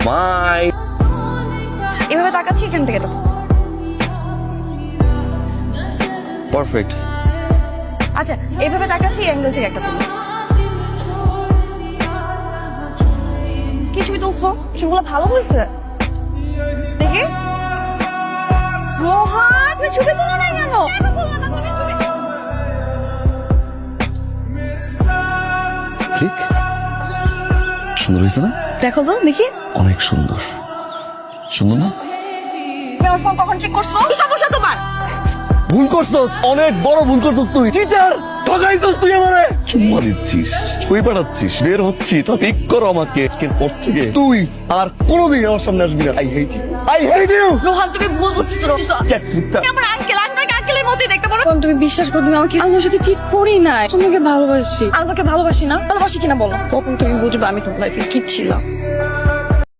Smile. এভাবে তাকাচ্ছি এখান থেকে তো। পারফেক্ট। আচ্ছা এভাবে তাকাচ্ছি অ্যাঙ্গেল থেকে একটা তুলো। কি ছবি তুলছো? ছবিগুলো ভালো হয়েছে দেখি। রোহান তুমি ছবি তুলো নাই কেন? ঠিক সুন্দর হয়েছে না? দেখো তো দেখি। অনেক সুন্দর। সুন্দর না? তুমি আমার ফোন কখন চেক করছো? কি সমস্যা তোমার? ভুল করছস, অনেক বড় ভুল করছস তুই। চিটার, ঠকাইছস তুই আমারে। চুম্মা দিচ্ছিস, ছবি পাঠাচ্ছিস, বের হচ্ছি তো পিক করো আমাকে। এর পর থেকে তুই আর কোনোদিন আমার সামনে আসবি না। I hate you, I hate you. Rohan তুমি ভুল বুঝতেছো। তুমি আমার আঙ্কেল, আপনাকে আঙ্কেলের মতোই দেখতে পারো। তুমি বিশ্বাস করো, তুমি আমাকে আমার সাথে চিট করি নাই, তোমাকে ভালোবাসি। আমাকে ভালোবাসি না? ভালোবাসি কিনা বলো। কখন তুমি বুঝবে আমি তোমার লাইফে কি ছিলাম?